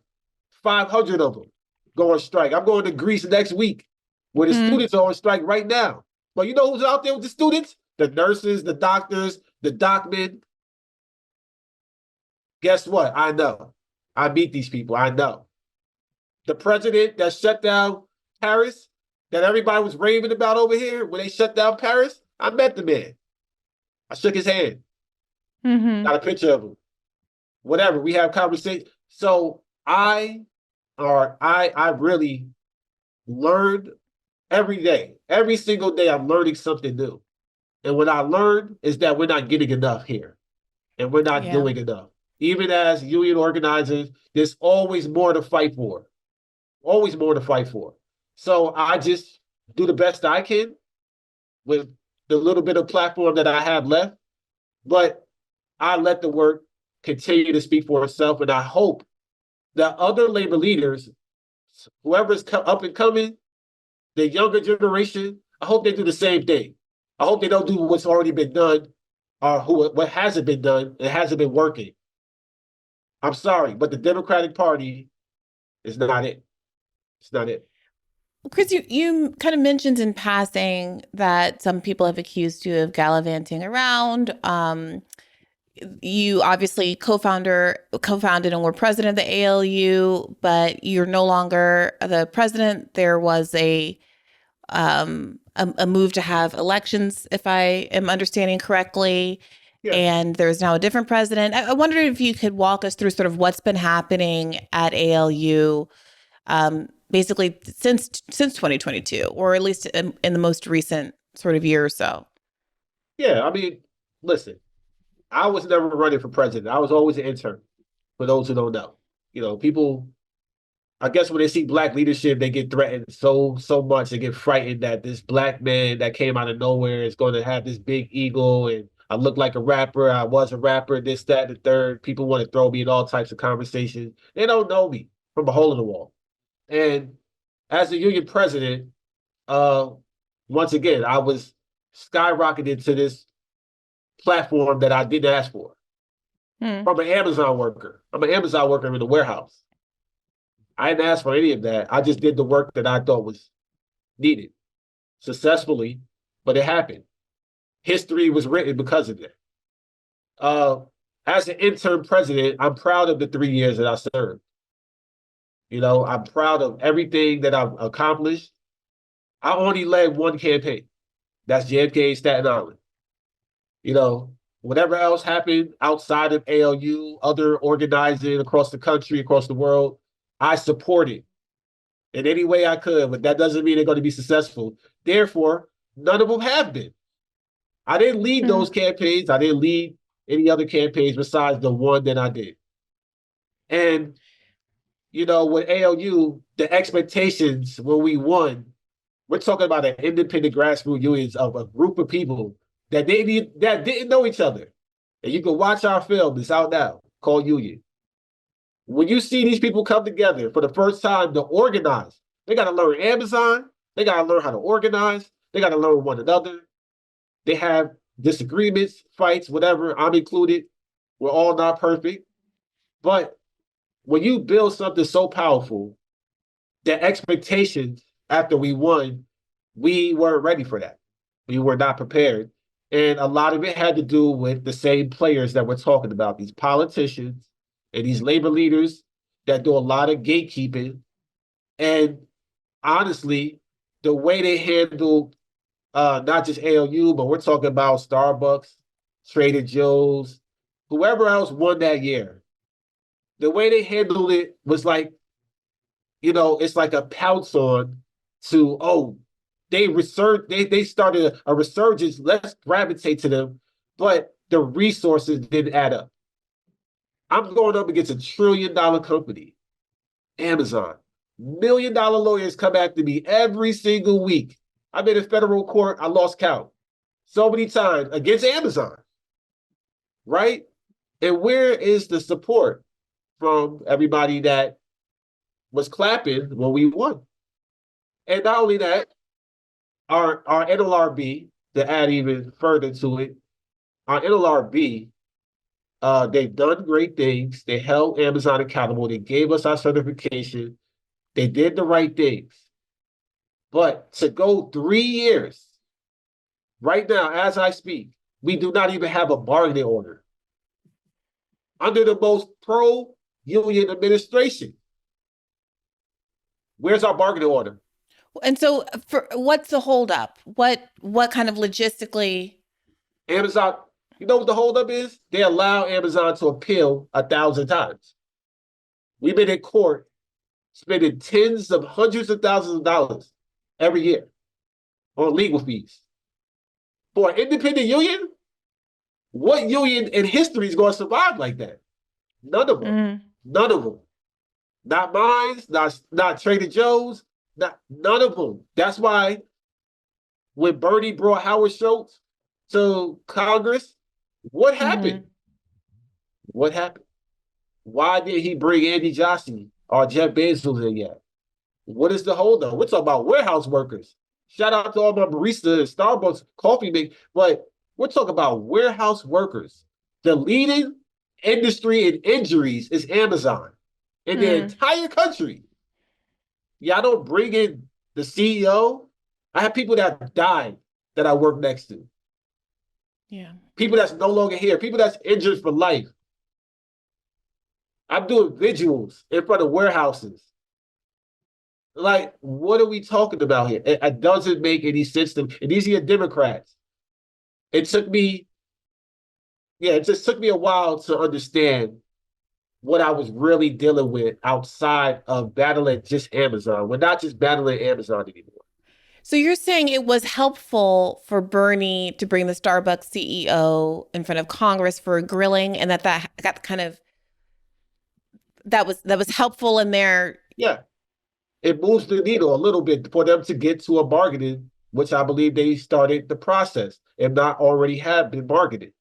500 of them go on strike. I'm going to Greece next week where the students are on strike right now. But you know who's out there with the students? The nurses, the doctors, the dockmen. Guess what? I know. I meet these people. I know. The president that shut down Paris, that everybody was raving about over here when they shut down Paris, I met the man. I shook his hand. Got a picture of him. Whatever. We have conversation. So I really learned every day. Every single day I'm learning something new. And what I learned is that we're not getting enough here. And we're not doing enough. Even as union organizers, there's always more to fight for. Always more to fight for. So I just do the best I can with the little bit of platform that I have left. But I let the work continue to speak for itself. And I hope that other labor leaders, whoever's up and coming, the younger generation, I hope they do the same thing. I hope they don't do what's already been done or what hasn't been done and hasn't been working. I'm sorry, but the Democratic Party is not it. It's not it. Chris, you kind of mentioned in passing that some people have accused you of gallivanting around. You obviously co-founded and were president of the ALU, but you're no longer the president. There was a move to have elections, if I am understanding correctly. Yeah. And there's now a different president. I wondered if you could walk us through sort of what's been happening at ALU basically since 2022, or at least in the most recent sort of year or so. Yeah, I mean, listen, I was never running for president. I was always an intern, for those who don't know. People, I guess when they see black leadership, they get threatened so much. They get frightened that this black man that came out of nowhere is going to have this big ego, and I look like a rapper. I was a rapper, this, that, and the third. People want to throw me in all types of conversations. They don't know me from a hole in the wall. And as a union president, uh, once again, I was skyrocketed to this platform that I didn't ask for from an Amazon worker. I'm an Amazon worker in the warehouse. I didn't ask for any of that. I just did the work that I thought was needed successfully, but it happened. History was written because of that. As an intern president, I'm proud of the 3 years that I served. I'm proud of everything that I've accomplished. I only led one campaign. That's JFK Staten Island. Whatever else happened outside of ALU, other organizing across the country, across the world, I supported in any way I could, but that doesn't mean they're going to be successful. Therefore, none of them have been. I didn't lead those campaigns. I didn't lead any other campaigns besides the one that I did. And, with ALU, the expectations when we won, we're talking about an independent grassroots unions of a group of people that didn't know each other. And you can watch our film, it's out now, called Union. When you see these people come together for the first time to organize, they got to learn Amazon, they got to learn how to organize, they got to learn one another. They have disagreements, fights, whatever, I'm included. We're all not perfect. But when you build something so powerful, the expectations after we won, we weren't ready for that. We were not prepared. And a lot of it had to do with the same players that we're talking about, these politicians and these labor leaders that do a lot of gatekeeping. And honestly, the way they handle not just ALU, but we're talking about Starbucks, Trader Joe's, whoever else won that year. The way they handled it was like, it's like a pounce on to, they started a resurgence, let's gravitate to them, but the resources didn't add up. I'm going up against $1 trillion company, Amazon. $1 million lawyers come after me every single week. I've been in federal court, I lost count so many times against Amazon, right? And where is the support from everybody that was clapping when we won? And not only that, our NLRB, to add even further to it, our NLRB, they've done great things. They held Amazon accountable. They gave us our certification. They did the right things. But to go 3 years, right now, as I speak, we do not even have a bargaining order under the most pro-union administration. Where's our bargaining order? And so, what's the holdup? What kind of logistically? Amazon, you know what the holdup is? They allow Amazon to appeal 1,000 times. We've been in court spending tens of hundreds of thousands of dollars every year on legal fees. For an independent union, what union in history is going to survive like that? None of them. None of them. Not mine, not Trader Joe's, none of them. That's why when Bernie brought Howard Schultz to Congress, what happened? What happened? Why did he bring Andy Jassy or Jeff Bezos in yet? What is the holdup? We're talking about warehouse workers. Shout out to all my baristas and Starbucks coffee makers, but we're talking about warehouse workers. The leading industry in injuries is Amazon in the entire country. Yeah, I don't bring in the CEO. I have people that died that I work next to. Yeah. People that's no longer here. People that's injured for life. I'm doing vigils in front of warehouses. Like, what are we talking about here? It doesn't make any sense to me. And these are Democrats. It just took me a while to understand what I was really dealing with outside of battling just Amazon. We're not just battling Amazon anymore. So you're saying it was helpful for Bernie to bring the Starbucks CEO in front of Congress for a grilling, and that got kind of that was helpful in their. Yeah, it moves the needle a little bit for them to get to a bargaining, which I believe they started the process and not already have been bargaining.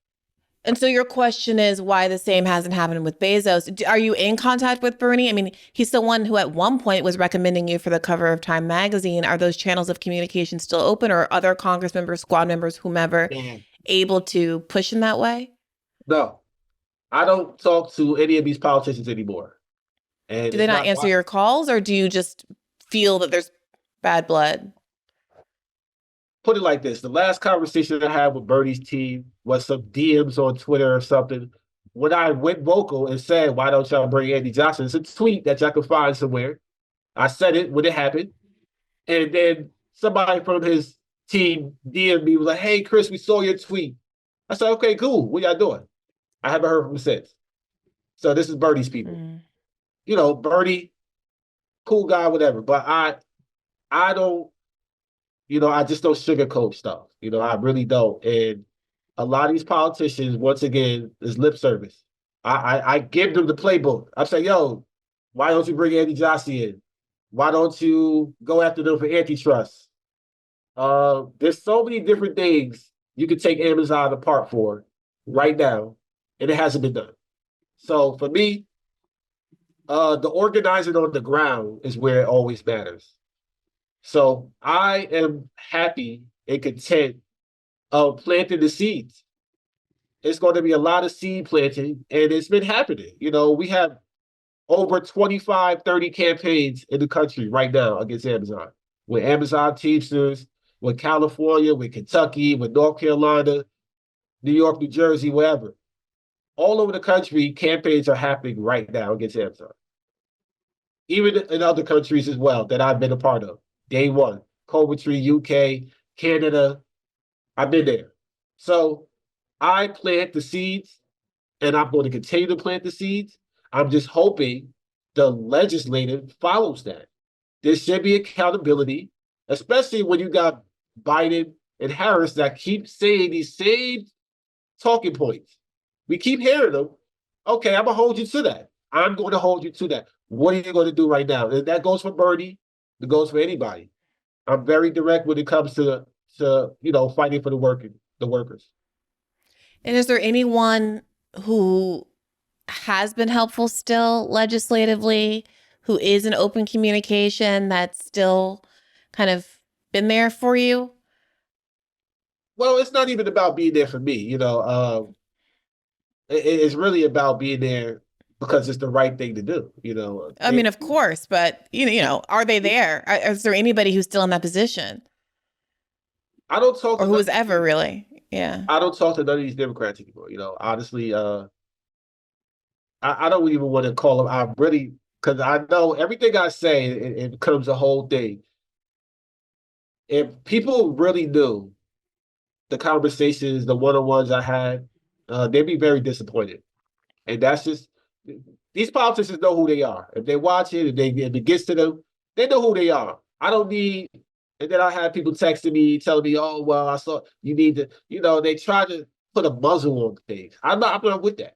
And so your question is why the same hasn't happened with Bezos. Are you in contact with Bernie? I mean, he's the one who at one point was recommending you for the cover of Time magazine. Are those channels of communication still open, or are other Congress members, squad members, whomever, And able to push in that way? no, I don't talk to any of these politicians anymore. And Do they it's not not answer why. your calls, or do you just feel that there's bad blood? Put it like this: the last conversation I had with Bernie's team was some DMs on Twitter or something. When I went vocal and said, "Why don't y'all bring Andy Johnson?" It's a tweet that y'all can find somewhere. I said it when it happened, and then somebody from his team DM'd me was like, "Hey, Chris, we saw your tweet." I said, "Okay, cool. What y'all doing?" I haven't heard from him since. So this is Bernie's people. Mm. Bernie, cool guy, whatever. But I don't, I just don't sugarcoat stuff. I really don't. And a lot of these politicians, once again, is lip service. I give them the playbook. I say, yo, why don't you bring Andy Jassy in? Why don't you go after them for antitrust? There's so many different things you could take Amazon apart for right now, and it hasn't been done. So for me, the organizing on the ground is where it always matters. So I am happy and content of planting the seeds. It's going to be a lot of seed planting, and it's been happening. We have over 25, 30 campaigns in the country right now against Amazon. With Amazon Teamsters, with California, with Kentucky, with North Carolina, New York, New Jersey, wherever. All over the country, campaigns are happening right now against Amazon. Even in other countries as well that I've been a part of. Day one, Coventry, UK, Canada, I've been there. So I plant the seeds, and I'm going to continue to plant the seeds. I'm just hoping the legislative follows that. There should be accountability, especially when you got Biden and Harris that keep saying these same talking points. We keep hearing them. Okay, I'm going to hold you to that. I'm going to hold you to that. What are you going to do right now? And that goes for Bernie. It goes for anybody. I'm very direct when it comes to fighting for the workers. And is there anyone who has been helpful still legislatively, who is in open communication that's still kind of been there for you? Well, it's not even about being there for me. It's really about being there because it's the right thing to do. I mean, of course, but are they there? Is there anybody who's still in that position, I don't talk or to who none was of these, ever really? Yeah. I don't talk to none of these Democrats anymore. Honestly, I don't even want to call them. I really because I know everything I say it becomes a whole thing. If people really knew the conversations, the one-on-ones I had, they'd be very disappointed. And that's just these politicians know who they are. If they watch it, if it gets to them, they know who they are. I don't need. And then I have people texting me, telling me, "Oh, well, I saw you need to." They try to put a muzzle on things. I'm not with that.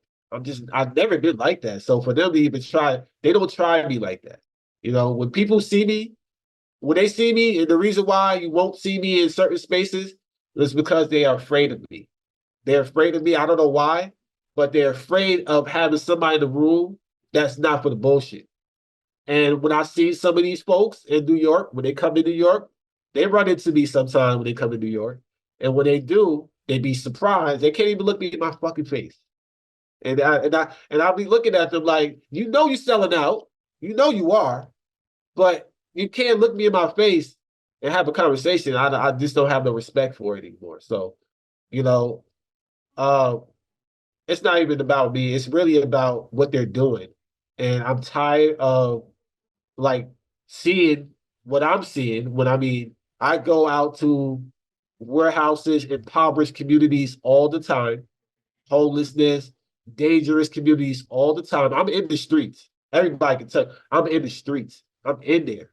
I've never been like that. So for them to even try, they don't try me like that. When people see me, when they see me, and the reason why you won't see me in certain spaces is because they are afraid of me. They're afraid of me. I don't know why, but they're afraid of having somebody in the room that's not for the bullshit. And when I see some of these folks in New York, when they come to New York, they run into me sometimes when they come to New York. And when they do, they be surprised. They can't even look me in my fucking face. And I'll be looking at them like, you're selling out. You know you are, but you can't look me in my face and have a conversation. I just don't have no respect for it anymore. So, you know, uh, it's not even about me. It's really about what they're doing. And I'm tired of like seeing what I'm seeing I go out to warehouses, impoverished communities all the time, homelessness, dangerous communities all the time. I'm in the streets. Everybody can tell I'm in the streets. I'm in there.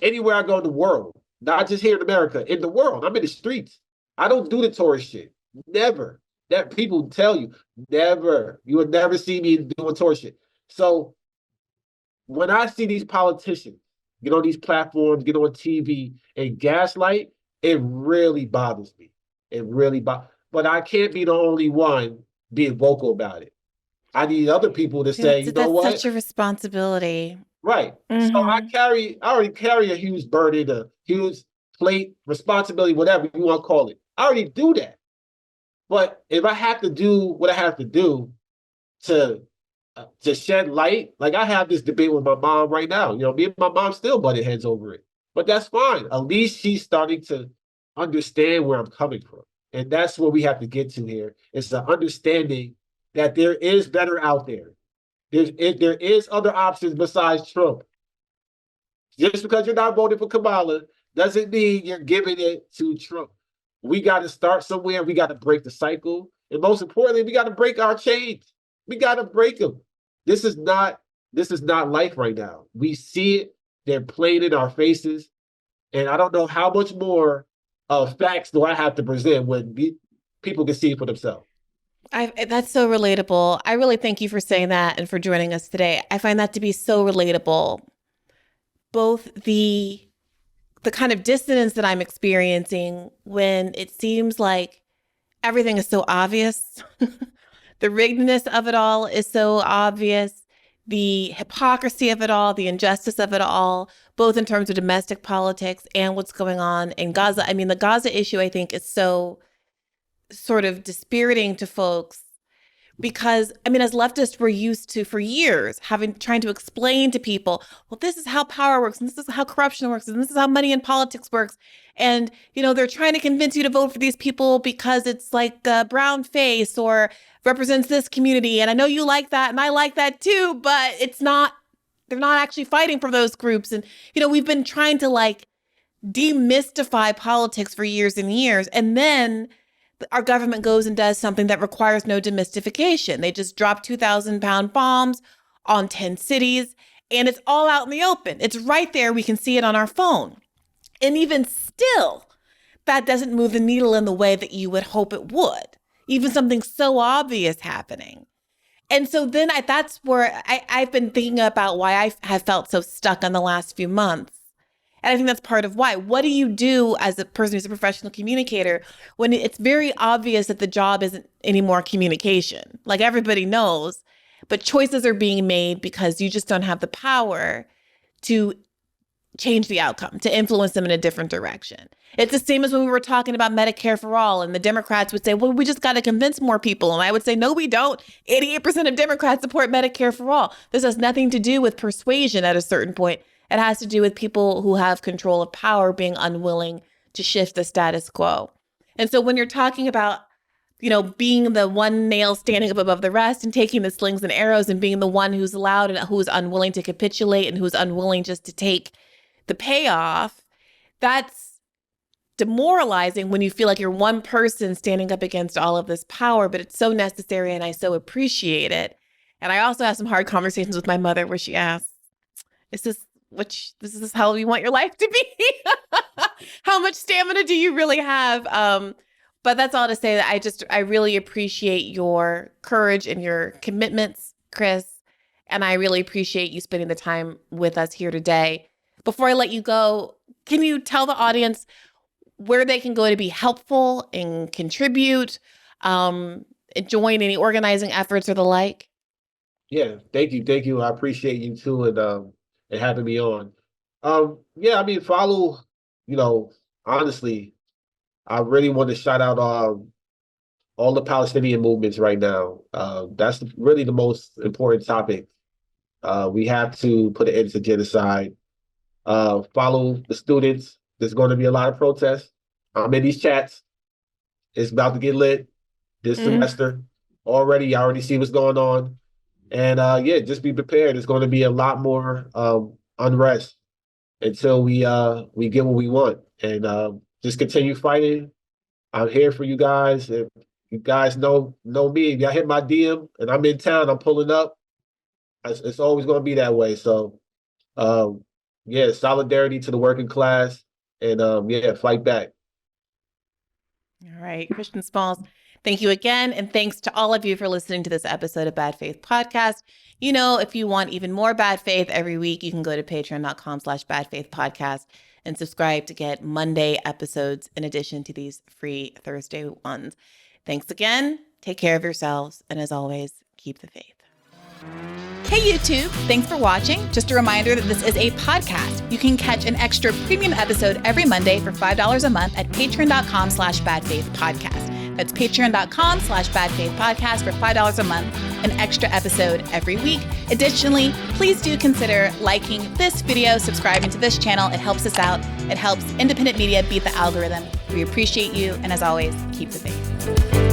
Anywhere I go in the world, not just here in America, in the world, I'm in the streets. I don't do the tourist shit. Never. That people tell you, never. You would never see me doing tourist shit. So when I see these politicians get on these platforms, get on TV and gaslight, it really bothers me. It really bothers. But I can't be the only one being vocal about it. I need other people to say, you know That's what? such a responsibility. Right. So Hmm. I already carry a huge burden, a huge plate, responsibility, whatever you want to call it. I already do that. But if I have to do what I have to do to shed light, like I have this debate with my mom right now. You know, me and my mom still butted heads over it. But that's fine. At least she's starting to understand where I'm coming from. And that's what we have to get to here. It's the understanding that there is better out there. There is other options besides Trump. Just because you're not voting for Kamala doesn't mean you're giving it to Trump. We got to start somewhere. We got to break the cycle. And most importantly, we got to break our chains. We got to break them. This is not this is not life right now. We see it. They're playing in our faces. And I don't know how much more facts do I have to present when people can see it for themselves. That's so relatable. I really thank you for saying that and for joining us today. I find that to be so relatable. Both the kind of dissonance that I'm experiencing when it seems like everything is so obvious. The riggedness of it all is so obvious. The hypocrisy of it all, the injustice of it all, both in terms of domestic politics and what's going on in Gaza. I mean, the Gaza issue, I think, is so sort of dispiriting to folks because I mean, as leftists, we're used to for years having trying to explain to people, well, this is how power works, and this is how corruption works, and this is how money in politics works. And they're trying to convince you to vote for these people because it's like a brown face or represents this community. And I know you like that, and I like that too, but it's not. They're not actually fighting for those groups. And we've been trying to like demystify politics for years and years, and then our government goes and does something that requires no demystification. They just drop 2,000-pound bombs on 10 cities, and it's all out in the open. It's right there. We can see it on our phone. And even still, that doesn't move the needle in the way that you would hope it would. Even something so obvious happening. And so then that's where I've been thinking about why I have felt so stuck in the last few months. And I think that's part of why. What do you do as a person who's a professional communicator when it's very obvious that the job isn't anymore communication? Like everybody knows, but choices are being made because you just don't have the power to change the outcome, to influence them in a different direction. It's the same as when we were talking about Medicare for all, and the Democrats would say, well, we just got to convince more people. And I would say, no, we don't. 88% of Democrats support Medicare for all. This has nothing to do with persuasion at a certain point. It has to do with people who have control of power being unwilling to shift the status quo. And so when you're talking about, being the one nail standing up above the rest and taking the slings and arrows and being the one who's allowed and who's unwilling to capitulate and who's unwilling just to take the payoff, that's demoralizing when you feel like you're one person standing up against all of this power, but it's so necessary and I so appreciate it. And I also have some hard conversations with my mother where she asks, is this is how you want your life to be? How much stamina do you really have? But that's all to say that I really appreciate your courage and your commitments, Chris. And I really appreciate you spending the time with us here today. Before I let you go, can you tell the audience where they can go to be helpful and contribute, join any organizing efforts or the like? Yeah, thank you. I appreciate you too, and having me on. Yeah, I mean, follow. Honestly, I really want to shout out all the Palestinian movements right now. That's really the most important topic. We have to put an end to genocide. Follow the students. There's going to be a lot of protests. I'm in these chats. It's about to get lit this semester. I already see what's going on. And yeah, just be prepared. There's going to be a lot more unrest until we get what we want. And just continue fighting. I'm here for you guys. You guys know me. If y'all hit my DM and I'm in town, I'm pulling up. It's always going to be that way. So, yeah, solidarity to the working class, and yeah, fight back. All right, Christian Smalls, thank you again. And thanks to all of you for listening to this episode of Bad Faith Podcast. You know, if you want even more Bad Faith every week, you can go to patreon.com/badfaithpodcast and subscribe to get Monday episodes in addition to these free Thursday ones. Thanks again. Take care of yourselves. And as always, keep the faith. Hey YouTube, thanks for watching. Just a reminder that this is a podcast. You can catch an extra premium episode every Monday for $5 a month at patreon.com/badfaithpodcast. That's patreon.com/badfaithpodcast for $5 a month, an extra episode every week. Additionally, please do consider liking this video, subscribing to this channel. It helps us out. It helps independent media beat the algorithm. We appreciate you. And as always, keep the faith.